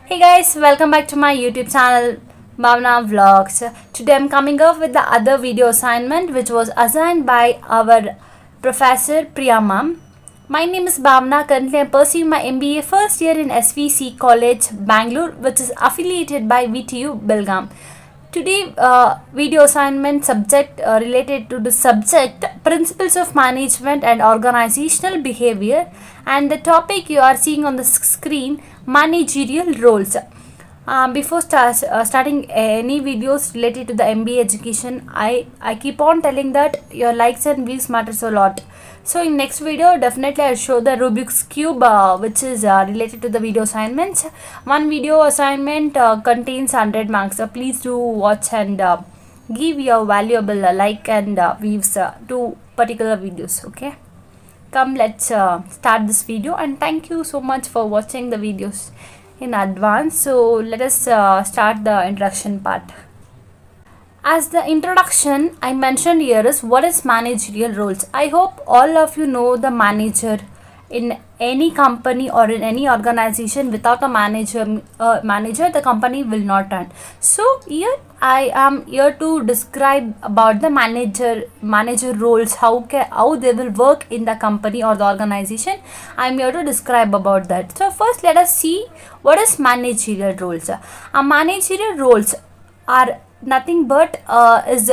Hey guys, welcome back to my YouTube channel Bhavna Vlogs. Today I'm coming up with the other video assignment which was assigned by our professor Priya ma'am. My name is Bhavna. Currently I'm pursuing my MBA first year in SVC College, Bangalore, which is affiliated by VTU Belgaum. Today video assignment subject related to the subject principles of management and organizational behavior, and the topic you are seeing on the screen, managerial roles. Before starting any videos related to the MBA education, I keep on telling that your likes and views matters a lot. So in next video, definitely I'll show the Rubik's Cube which is related to the video assignments. One video assignment contains 100 marks. Please do watch and give your valuable like and views to particular videos. Okay. Come, let's start this video, and thank you so much for watching the videos in advance. So let us start the introduction part. As the introduction I mentioned here is what is managerial roles. I hope all of you know the manager. In any company or in any organization, without a manager the company will not run. So here I am here to describe about the manager roles, how they will work in the company or the organization. I am here to describe about that. So first let us see what is managerial roles. Managerial roles are nothing but is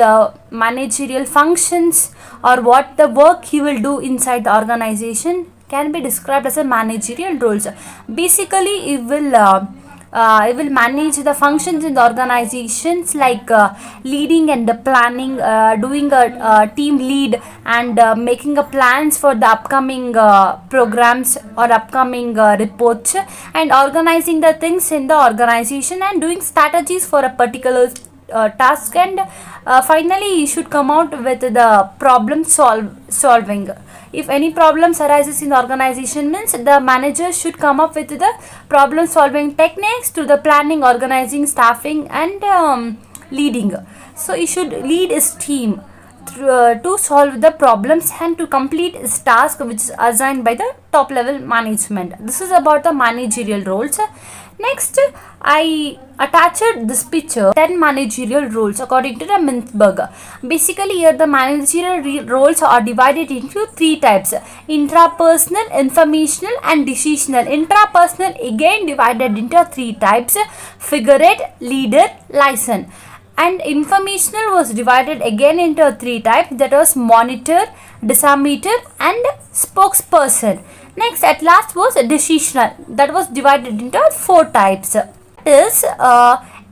managerial functions, or what the work he will do inside the organization can be described as a managerial roles. Basically it will manage the functions in the organizations, like leading and the planning, doing a team lead, and making a plans for the upcoming programs or upcoming reports, and organizing the things in the organization, and doing strategies for a particular task, and finally you should come out with the problem solving. If any problems arises in the organization, means the manager should come up with the problem solving techniques to the planning, organizing, staffing, and leading. So he should lead his team to solve the problems and to complete his task which is assigned by the top level management. This is about the managerial roles. Next, I attached this picture 10 managerial roles according to the Mintzberg. Basically here the managerial roles are divided into three types: intrapersonal, informational, and decisional. Intrapersonal again divided into three types: figurehead, leader, liaison. And informational was divided again into three types, that was monitor, decimeter, and spokesperson. Next, at last was decisional, that was divided into four types. That is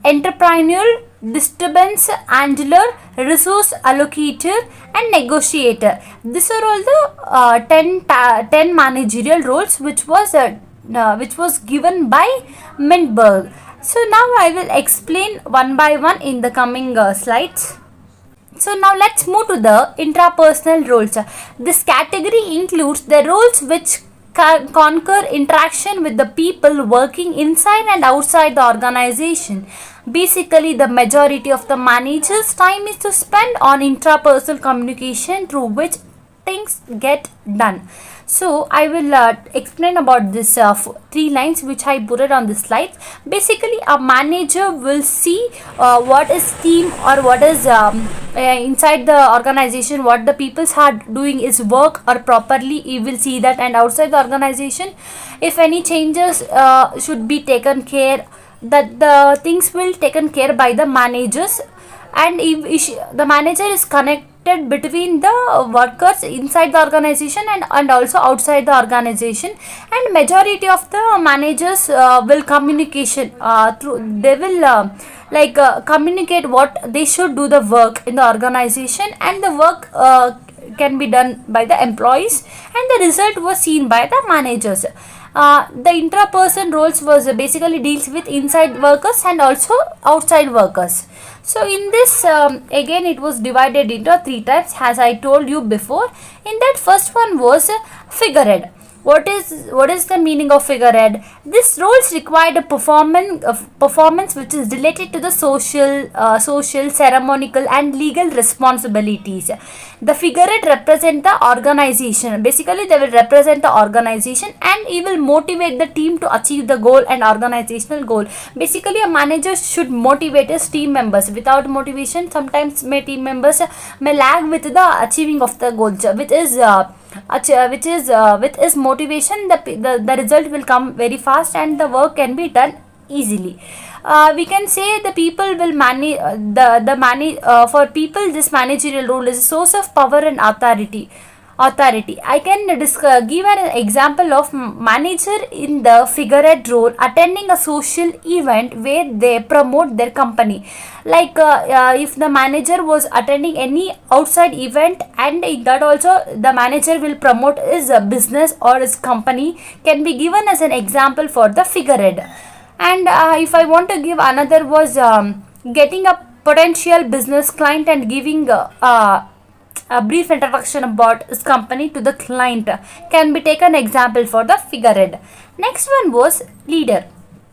entrepreneurial, disturbance handler, resource allocator, and negotiator. These are all the 10 managerial roles which was given by Mintzberg. So now I will explain one by one in the coming slides. So now let's move to the intrapersonal roles. This category includes the roles which conquer interaction with the people working inside and outside the organization. Basically, the majority of the manager's time is to spend on intrapersonal communication through which things get done. So I will explain about this three lines which I put it on the slide. Basically, a manager will see what is team or what is inside the organization, what the people are doing is work or properly. He will see that, and outside the organization, if any changes should be taken care, that the things will taken care by the managers, and if the manager is connected between the workers inside the organization and also outside the organization. And majority of the managers will communication through, they will communicate what they should do the work in the organization, and the work can be done by the employees, and the result was seen by the managers. The intraperson roles was basically deals with inside workers and also outside workers. So in this again it was divided into three types, as I told you before. In that, first one was figurehead. What is the meaning of figurehead? This roles required a performance which is related to the social, ceremonial, and legal responsibilities. The figurehead represent the organization. Basically, they will represent the organization, and he will motivate the team to achieve the goal and organizational goal. Basically, a manager should motivate his team members. Without motivation, sometimes my team members may lag with the achieving of the goals, with his motivation, the result will come very fast and the work can be done easily. We can say the people will manage the manage for people. This managerial role is a source of power and authority. I can give an example of manager in the figurehead role attending a social event where they promote their company. Like if the manager was attending any outside event, and in that also the manager will promote his business or his company, can be given as an example for the figurehead. And if I want to give another was getting a potential business client and giving a brief introduction about his company to the client can be taken example for the figurehead. Next one was leader.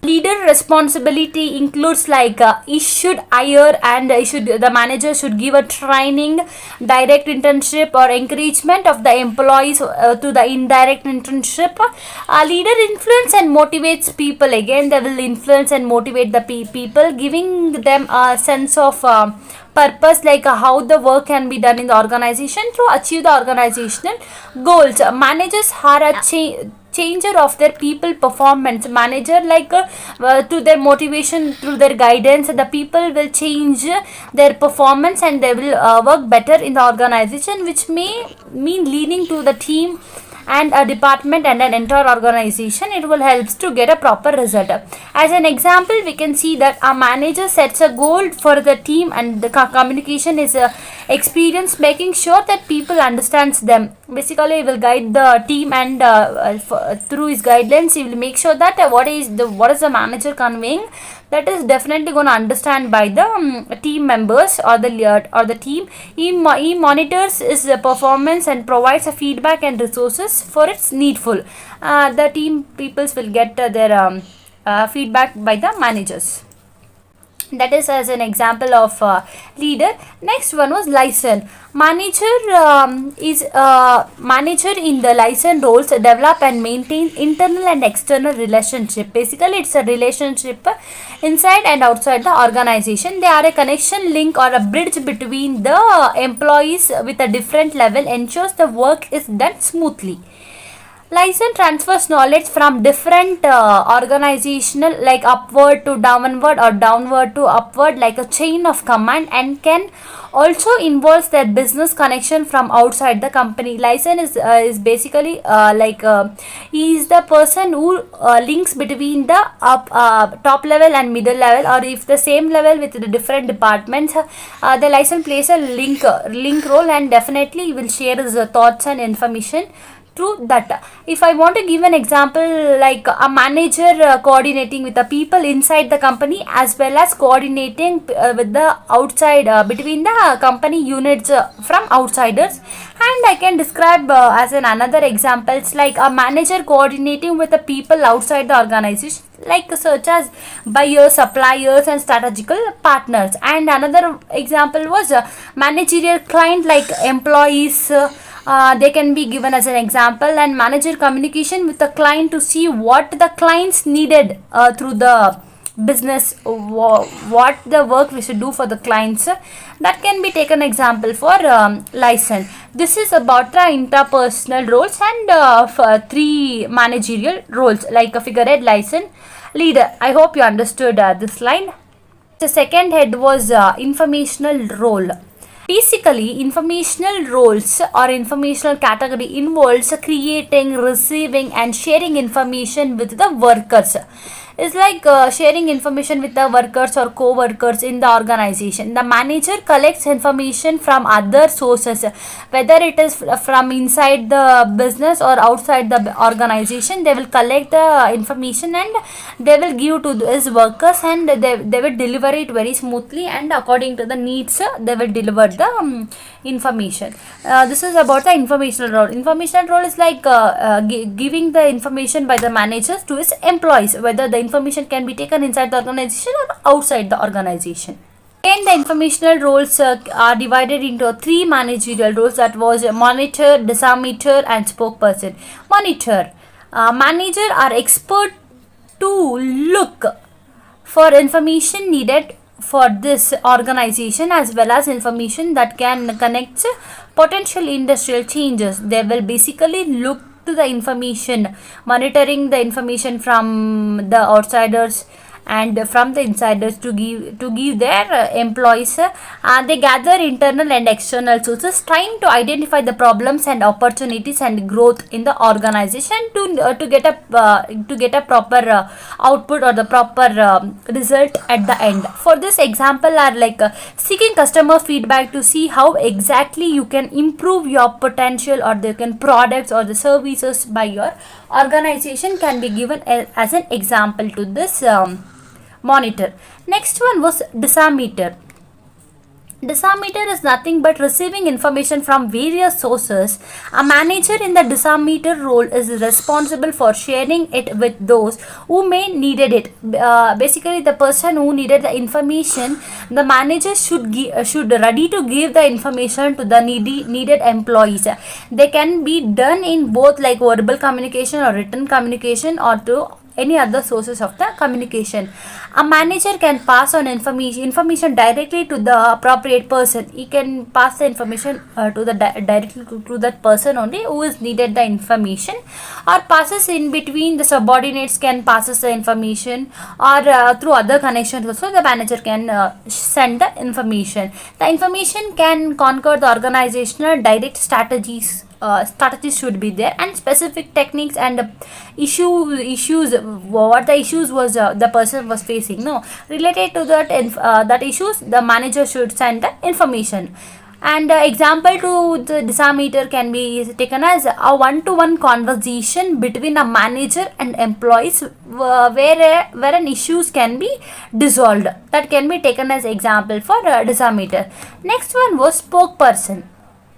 Leader responsibility includes like he should hire, and the manager should give a training, direct internship, or encouragement of the employees to the indirect internship. Leader influence and motivates people. Again, they will influence and motivate the people, giving them a sense of purpose, like how the work can be done in the organization to achieve the organizational goals. Managers are a changer of their people performance. Manager like to their motivation, through their guidance, the people will change their performance and they will work better in the organization, which may mean leading to the team and a department and an entire organization. It will help to get a proper result. As an example, we can see that a manager sets a goal for the team, and the communication is experience, making sure that people understands them. Basically, he will guide the team, and through his guidelines he will make sure that what is the manager conveying, that is definitely going to understand by the team members or the team. He monitors his performance and provides a feedback and resources for its needful. The team peoples will get their feedback by the managers. That is as an example of leader. Next one was license. Is manager in the license roles develop and maintain internal and external relationship. Basically, it's a relationship inside and outside the organization. They are a connection, link, or a bridge between the employees with a different level, ensures the work is done smoothly. License transfers knowledge from different organizational, like upward to downward or downward to upward, like a chain of command, and can also involves their business connection from outside the company. License is basically he is the person who links between the top level and middle level, or if the same level with the different departments. The license plays a link role, and definitely will share his thoughts and information through that. If I want to give an example, like a manager coordinating with the people inside the company, as well as coordinating with the outside between the company units from outsiders. And I can describe as another examples, like a manager coordinating with the people outside the organization, like such as buyers, suppliers, and strategical partners. And another example was managerial client, like employees. They can be given as an example. And manager communication with the client to see what the clients needed through the business, what the work we should do for the clients. That can be taken example for license. This is about the interpersonal roles and for 3 managerial roles, like a figurehead, license, leader. I hope you understood this line. The second head was informational role. Basically, informational roles or informational category involves creating, receiving, and sharing information with the workers. is like sharing information with the workers or co-workers in the organization. The manager collects information from other sources, whether it is from inside the business or outside the organization. They will collect the information and they will give to his workers, and they will deliver it very smoothly, and according to the needs they will deliver the information. This is about the informational role. Informational role is like giving the information by the managers to his employees, whether the information can be taken inside the organization or outside the organization. And the informational roles are divided into 3 managerial roles, that was monitor, decimeter and spokesperson. Monitor. Manager are expert to look for information needed for this organization, as well as information that can connect potential industrial changes. They will basically look to the information, monitoring the information from the outsiders and from the insiders to give their employees. They gather internal and external sources, trying to identify the problems and opportunities and growth in the organization to get a proper output or the proper result at the end. For this, example are like seeking customer feedback to see how exactly you can improve your potential or the products or the services by your organization can be given as an example to this monitor. Next one was decimeter. Decimeter is nothing but receiving information from various sources. A manager in the decimeter role is responsible for sharing it with those who may needed it. Basically, the person who needed the information, the manager should ready to give the information to the needed employees. They can be done in both like verbal communication or written communication or to any other sources of the communication. A manager can pass on information directly to the appropriate person. He can pass the information directly to that person only who is needed the information, or passes in between the subordinates can passes the information, or through other connections also the manager can send the information. The information can conquer the organizational direct strategies should be there, and specific techniques and issues what the issues was the person was facing related to that issues, the manager should send the information. And example to the decimeter can be taken as a one-to-one conversation between a manager and employees where an issues can be dissolved. That can be taken as example for decimeter. Next one was spokesperson.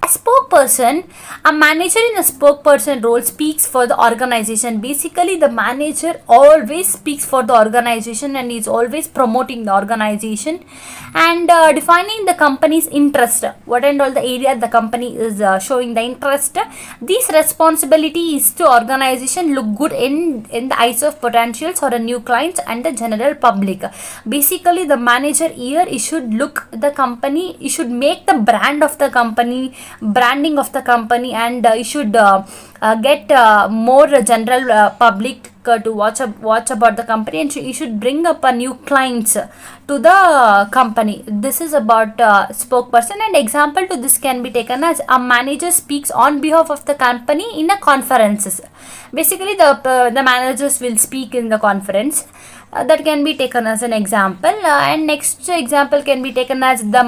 A spokesperson, a manager in a spokesperson role speaks for the organization. Basically, the manager always speaks for the organization and is always promoting the organization and defining the company's interest. What and all the area the company is showing the interest. This responsibility is to organization look good in the eyes of potentials or new clients and the general public. Basically, the manager here, he should look the company, he should make the branding of the company, and you should get more general public to watch about the company, and you should bring up a new clients to the company. This is about spokesperson, and example to this can be taken as a manager speaks on behalf of the company in a conferences. Basically, the managers will speak in the conference. That can be taken as an example, and next example can be taken as the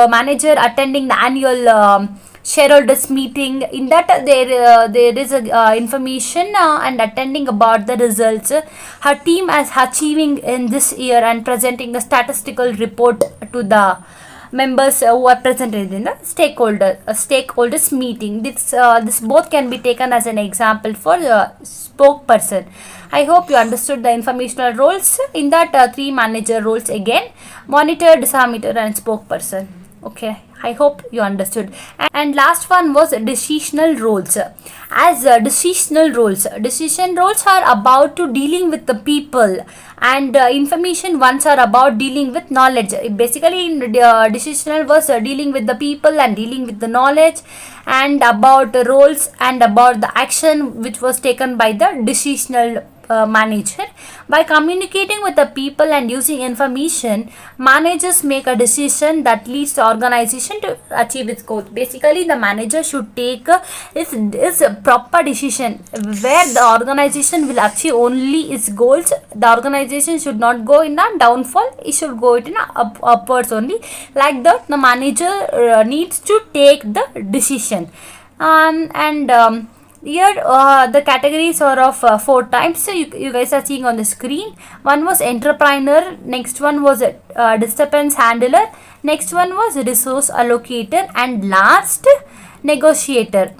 manager attending the annual shareholders meeting. In that there is a information and attending about the results her team is achieving in this year, and presenting the statistical report to the members who are presented in the stakeholders meeting. This both can be taken as an example for spokesperson. I hope you understood the informational roles. In that 3 manager roles again: monitor, decimeter and spokesperson. Okay, I hope you understood. And last one was decisional roles. As decision roles are about to dealing with the people, and information ones are about dealing with knowledge. Basically, in decisional was dealing with the people and dealing with the knowledge, and about the roles and about the action which was taken by the decisional manager. By communicating with the people and using information, managers make a decision that leads the organization to achieve its goal. Basically, the manager should take is a proper decision where the organization will achieve only its goals. The organization should not go in a downfall, it should go in a upwards only. Like that, the manager needs to take the decision. Here the categories are of 4 types. So you guys are seeing on the screen. One was entrepreneur, next one was disturbance handler, next one was resource allocator, and last negotiator.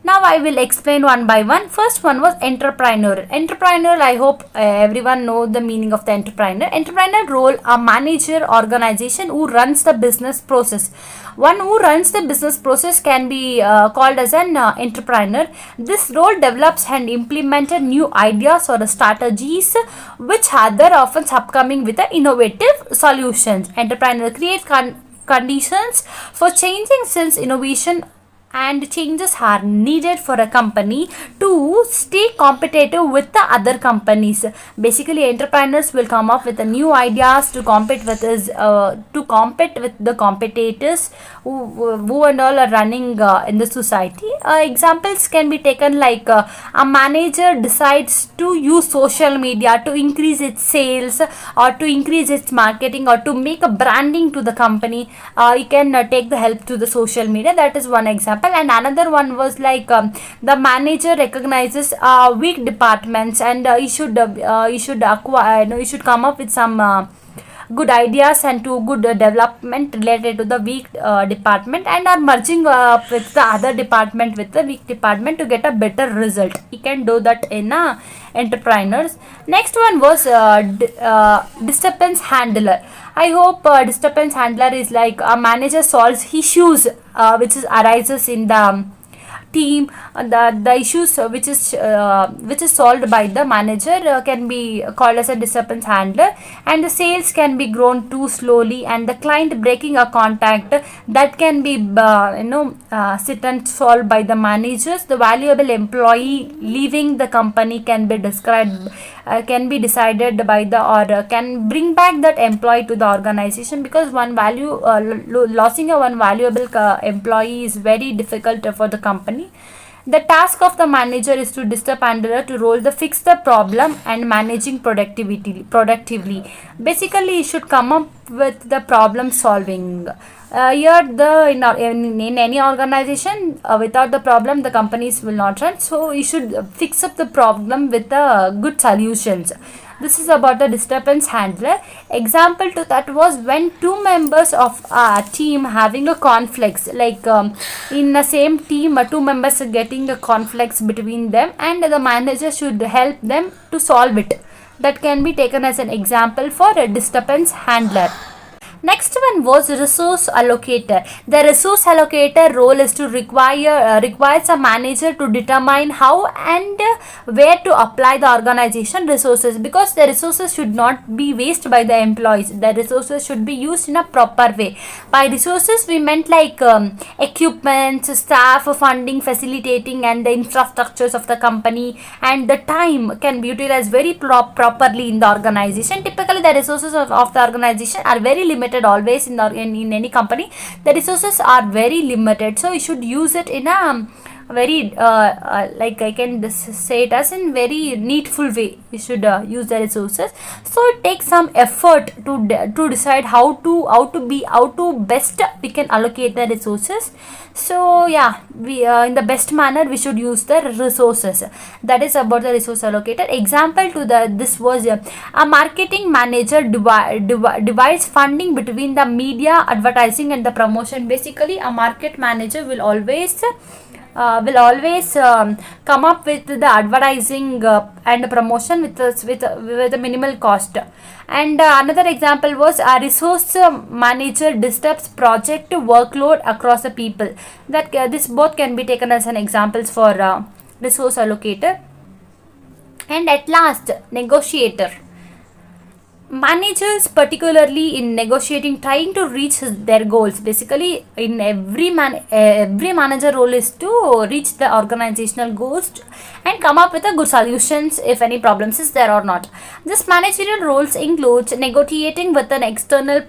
Now I will explain one by one. First one was entrepreneur. Entrepreneur, I hope everyone know the meaning of the entrepreneur. Entrepreneur role, a manager organization who runs the business process. One who runs the business process can be called as an entrepreneur. This role develops and implemented new ideas or strategies which other often upcoming with the innovative solutions. Entrepreneur creates conditions for changing since innovation and changes are needed for a company to stay competitive with the other companies. Basically, entrepreneurs will come up with the new ideas to compete with the competitors who and all are running in the society. Examples can be taken like a manager decides to use social media to increase its sales or to increase its marketing or to make a branding to the company. You can take the help to the social media. That is one example. And another one was like the manager recognizes weak departments and you should come up with some good ideas and to good development related to the weak department and are merging with the other department with the weak department to get a better result. You can do that in entrepreneurs. Next one was disturbance handler. I hope disturbance handler is like a manager solves issues which arises in the team. The issues which is solved by the manager can be called as a disturbance handler. And the sales can be grown too slowly and the client breaking a contact, that can be sit and solved by the managers. The valuable employee leaving the company can be described can be decided by the or can bring back that employee to the organization, because losing a one valuable employee is very difficult for the company. The task of the manager is to disturb handler to role the fix the problem and managing productively. Basically, you should come up with the problem solving. Here in any organization, without the problem the companies will not run. So you should fix up the problem with the good solutions. This is about the disturbance handler. Example to that was when two members of a team having a conflicts, like in the same team two members are getting a conflicts between them and the manager should help them to solve it. That can be taken as an example for a disturbance handler. Next one was resource allocator. The resource allocator role is to requires a manager to determine how and where to apply the organization resources, because the resources should not be wasted by the employees. The resources should be used in a proper way. By resources we meant like equipment, staff, funding, facilitating and the infrastructures of the company, and the time can be utilized very properly in the organization. Typically the resources of the organization are very limited always in any company. The resources are very limited, so you should use it in a very like I can say it as in very needful way. You should use the resources. So it takes some effort to decide how to best we can allocate the resources. So yeah, we in the best manner we should use the resources. That is about the resource allocator. Example to this was a marketing manager divides funding between the media, advertising and the promotion. Basically a market manager will always come up with the advertising and promotion with a minimal cost. And another example was a resource manager disturbs project workload across the people. That this both can be taken as an examples for resource allocator. And at last, negotiator. managers, particularly in negotiating, trying to reach their goals. Basically, in every manager role is to reach the organizational goals and come up with a good solutions if any problems is there or not. This managerial roles includes negotiating with an external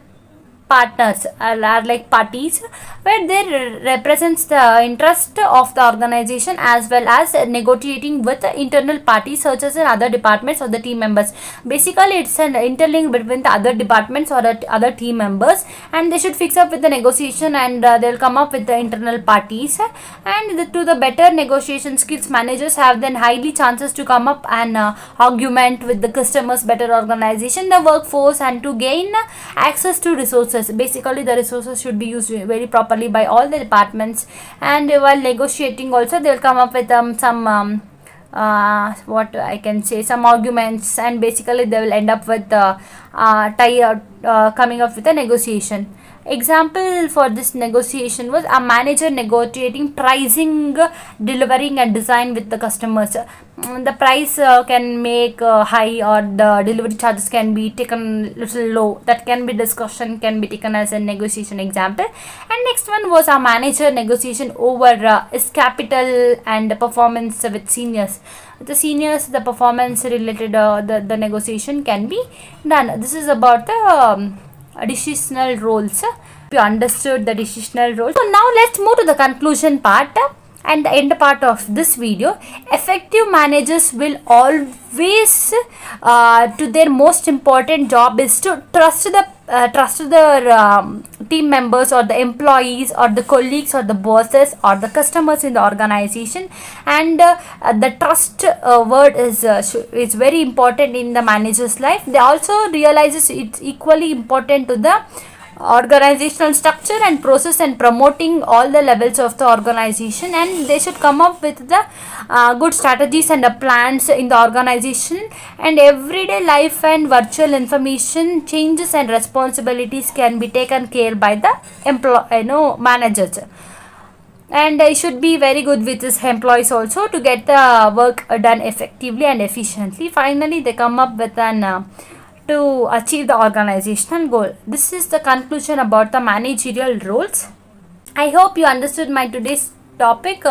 partners, are like parties, where they represents the interest of the organization, as well as negotiating with the internal parties such as in other departments or the team members. Basically, it's an interlink between the other departments or the other team members, and they should fix up with the negotiation, and they'll come up with the internal parties. And to the better negotiation skills, managers have then highly chances to come up and argument with the customers, better organization the workforce, and to gain access to resources. Basically, the resources should be used very properly by all the departments, and while negotiating also they will come up with some what I can say, some arguments, and basically they will end up with coming up with a negotiation. Example for this negotiation was a manager negotiating pricing, delivering and design with the customers. The price can make high, or the delivery charges can be taken little low. That can be discussion, can be taken as a negotiation example. And next one was a manager negotiation over is capital and performance with seniors. With the seniors, the performance related the negotiation can be done. This is about the decisional roles. You understood the decisional roles. So now let's move to the conclusion part and the end part of this video. Effective managers will always to their most important job is to trust their team members or the employees or the colleagues or the bosses or the customers in the organization, and the trust word is very important in the manager's life. They also realizes it's equally important to the organizational structure and process and promoting all the levels of the organization, and they should come up with the good strategies and the plans in the organization. And everyday life and virtual information changes and responsibilities can be taken care by the managers, and he should be very good with his employees also to get the work done effectively and efficiently. Finally, they come up with an to achieve the organizational goal. This is the conclusion about the managerial roles. I hope you understood my today's topic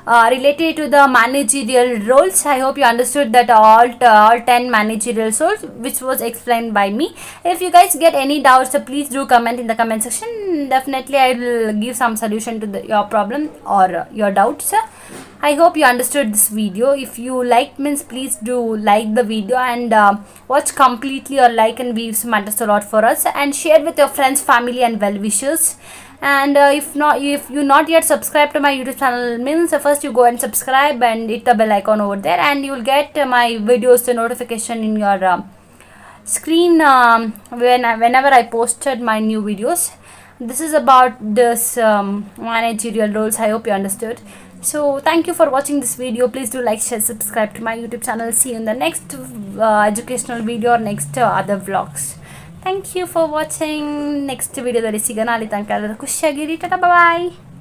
related to the managerial roles. I hope you understood that all 10 managerial roles which was explained by me. If you guys get any doubts, please do comment in the comment section. Definitely I will give some solution to your problem or your doubts. I hope you understood this video. If you like means please do like the video and watch completely. Or like and views matters a lot for us, and share with your friends, family and well-wishers. And if you not yet subscribed to my YouTube channel, means first you go and subscribe and hit the bell icon over there, and you will get my videos notification in your screen whenever I posted my new videos. This is about this managerial roles. I hope you understood. So thank you for watching this video. Please do like, share, subscribe to my YouTube channel. See you in the next educational video or next other vlogs. Thank you for watching. Next video, bye bye.